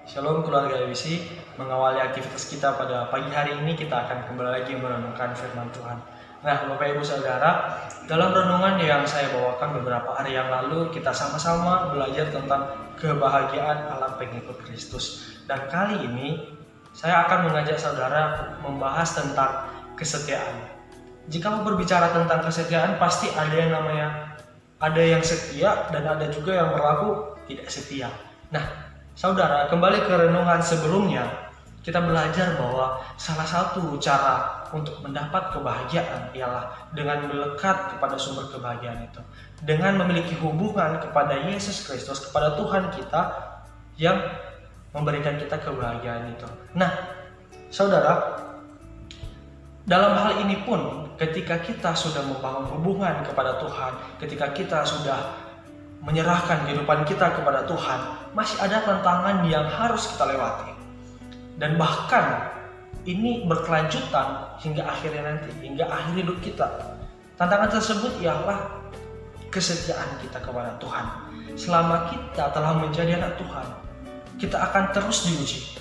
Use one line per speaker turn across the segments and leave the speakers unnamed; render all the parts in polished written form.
Shalom keluarga WC, mengawali aktivitas kita pada pagi hari ini kita akan kembali lagi merenungkan firman Tuhan. Nah Bapak Ibu Saudara, dalam renungan yang saya bawakan beberapa hari yang lalu kita sama-sama belajar tentang kebahagiaan ala pengikut Kristus. Dan kali ini saya akan mengajak saudara membahas tentang kesetiaan. Jika mau berbicara tentang kesetiaan pasti ada yang setia dan ada juga yang berlaku tidak setia. Nah, saudara, kembali ke renungan sebelumnya, kita belajar bahwa salah satu cara untuk mendapat kebahagiaan ialah dengan melekat kepada sumber kebahagiaan itu. Dengan memiliki hubungan kepada Yesus Kristus, kepada Tuhan kita yang memberikan kita kebahagiaan itu. Nah, saudara, dalam hal ini pun ketika kita sudah membangun hubungan kepada Tuhan, ketika kita sudah menyerahkan kehidupan kita kepada Tuhan, masih ada tantangan yang harus kita lewati. Dan bahkan ini berkelanjutan hingga akhirnya nanti, hingga akhir hidup kita. Tantangan tersebut ialah kesetiaan kita kepada Tuhan. Selama kita telah menjadi anak Tuhan, kita akan terus diuji.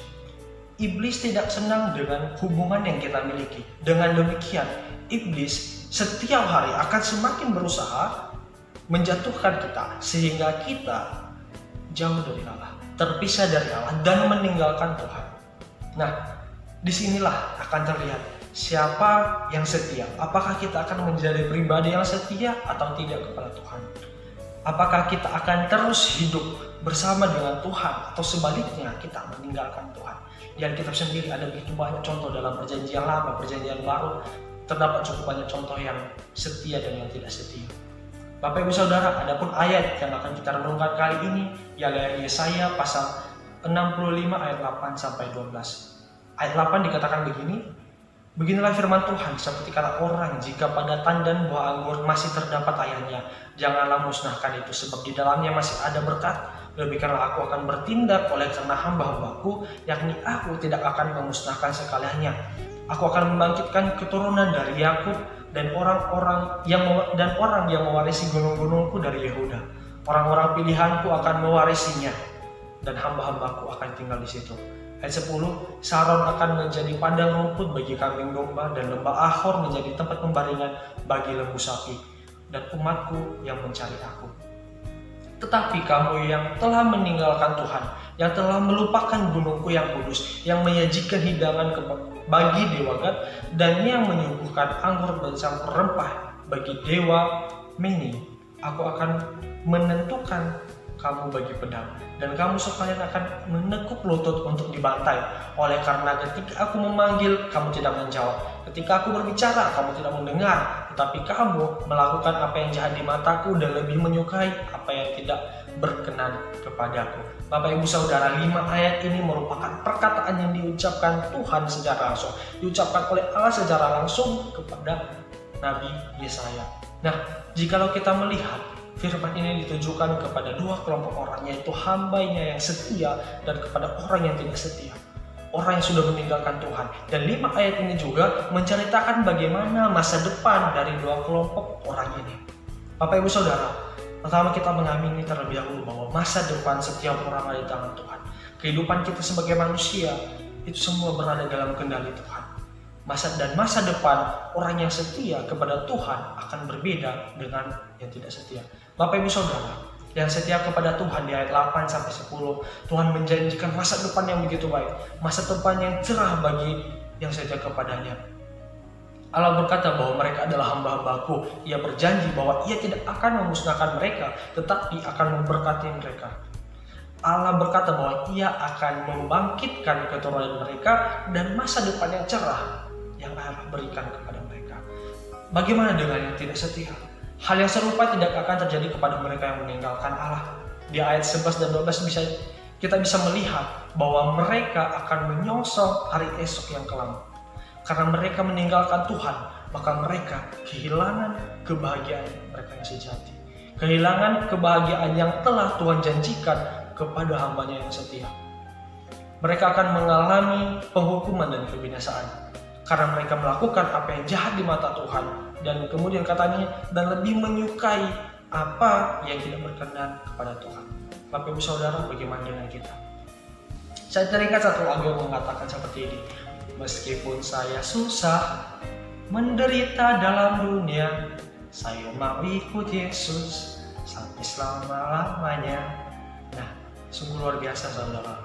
Iblis tidak senang dengan hubungan yang kita miliki. Dengan demikian, iblis setiap hari akan semakin berusaha menjatuhkan kita sehingga kita jauh dari Allah, terpisah dari Allah dan meninggalkan Tuhan. Nah, disinilah akan terlihat siapa yang setia. Apakah kita akan menjadi pribadi yang setia atau tidak kepada Tuhan? Apakah kita akan terus hidup bersama dengan Tuhan atau sebaliknya kita meninggalkan Tuhan? Dan kita sendiri ada begitu banyak contoh dalam perjanjian lama, perjanjian baru, terdapat cukup banyak contoh yang setia dan yang tidak setia. Bapak Ibu Saudara, adapun ayat yang akan kita renungkan kali ini ialah Yesaya pasal 65 ayat 8 sampai 12. Ayat 8 dikatakan begini, beginilah firman Tuhan, seperti kata orang, jika pada tandan buah anggur masih terdapat airnya, janganlah musnahkan itu, sebab di dalamnya masih ada berkat. Demikianlah aku akan bertindak oleh karena hamba-hambaku, yakni aku tidak akan memusnahkan sekaliannya. Aku akan membangkitkan keturunan dari Yakub dan orang yang mewarisi gunung-gunungku dari Yehuda. Orang-orang pilihanku akan mewarisinya dan hamba-hambaku akan tinggal di situ. Ayat 10, Saron akan menjadi padang rumput bagi kambing domba dan lembah Ahor menjadi tempat pembaringan bagi lembu sapi dan umatku yang mencari aku. Tetapi kamu yang telah meninggalkan Tuhan, yang telah melupakan gunungku yang kudus, yang menyajikan hidangan bagi dewa Gad, dan yang menyuguhkan anggur bercampur rempah bagi dewa Meni, aku akan menentukan kamu bagi pedang, dan kamu sekalian akan menekuk lutut untuk dibantai. Oleh karena ketika aku memanggil, kamu tidak menjawab. Ketika aku berbicara, kamu tidak mendengar. Tetapi kamu melakukan apa yang jahat di mataku dan lebih menyukai apa yang tidak berkenan kepadaku. Bapak Ibu Saudara, 5 ayat ini merupakan perkataan yang diucapkan Tuhan secara langsung, diucapkan oleh Allah secara langsung kepada Nabi Yesaya. Nah, jikalau kita melihat firman ini ditujukan kepada dua kelompok orang, yaitu hambanya yang setia dan kepada orang yang tidak setia, orang yang sudah meninggalkan Tuhan. Dan 5 ayat ini juga menceritakan bagaimana masa depan dari dua kelompok orang ini. Bapak Ibu Saudara, pertama kita mengamini terlebih dahulu bahwa masa depan setiap orang ada di tangan Tuhan. Kehidupan kita sebagai manusia itu semua berada dalam kendali Tuhan. Masa depan orang yang setia kepada Tuhan akan berbeda dengan yang tidak setia. Bapak Ibu Saudara, yang setia kepada Tuhan di ayat 8 sampai 10, Tuhan menjanjikan masa depan yang begitu baik, masa depan yang cerah bagi yang setia kepadanya. Allah berkata bahwa mereka adalah hamba-hambaku. Ia berjanji bahwa ia tidak akan memusnahkan mereka, tetapi akan memberkati mereka. Allah berkata bahwa ia akan membangkitkan keturunan mereka dan masa depan yang cerah yang Allah berikan kepada mereka. Bagaimana dengan yang tidak setia? Hal yang serupa tidak akan terjadi kepada mereka yang meninggalkan Allah. Di ayat 11 dan 12 kita bisa melihat bahwa mereka akan menyongsong hari esok yang kelam. Karena mereka meninggalkan Tuhan, maka mereka kehilangan kebahagiaan mereka yang sejati. Kehilangan kebahagiaan yang telah Tuhan janjikan kepada hambanya yang setia. Mereka akan mengalami penghukuman dan kebinasaan karena mereka melakukan apa yang jahat di mata Tuhan, dan kemudian katanya dan lebih menyukai apa yang tidak berkenan kepada Tuhan. Bapak Ibu Saudara, bagaimana dengan kita? Saya teringat satu lagu yang mengatakan seperti ini. Meskipun saya susah, menderita dalam dunia, saya mau ikut Yesus sampai selama-lamanya. Nah, sungguh luar biasa saudara.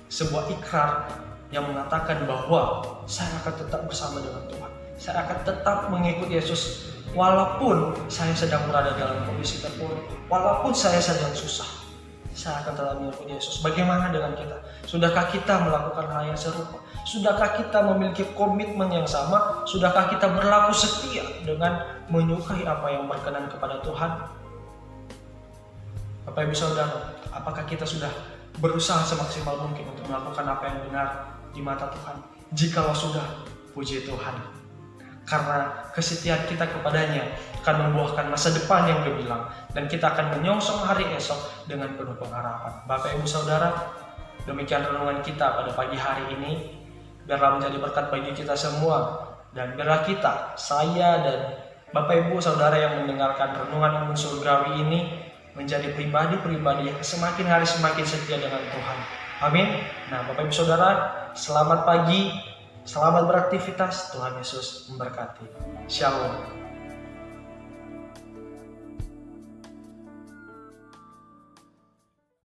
Sebuah ikrar yang mengatakan bahwa saya akan tetap bersama dengan Tuhan. Saya akan tetap mengikuti Yesus walaupun saya sedang berada dalam kondisi terpuruk, walaupun saya sedang susah. Saya akan tetap mengikuti Yesus. Bagaimana dengan kita? Sudahkah kita melakukan hal yang serupa? Sudahkah kita memiliki komitmen yang sama? Sudahkah kita berlaku setia dengan menyukai apa yang berkenan kepada Tuhan? Bapak Ibu Saudara, apakah kita sudah berusaha semaksimal mungkin untuk melakukan apa yang benar di mata Tuhan? Jikalau sudah, puji Tuhan. Karena kesetiaan kita kepadanya akan membuahkan masa depan yang gemilang, dan kita akan menyongsong hari esok dengan penuh pengharapan. Bapak Ibu Saudara, demikian renungan kita pada pagi hari ini. Biarlah menjadi berkat bagi kita semua, dan biarlah kita, saya dan Bapak Ibu Saudara yang mendengarkan renungan Embun Surgawi ini menjadi pribadi-pribadi yang semakin hari semakin setia dengan Tuhan. Amin. Nah, Bapak Ibu Saudara, selamat pagi, selamat beraktivitas. Tuhan Yesus memberkati. Shalom.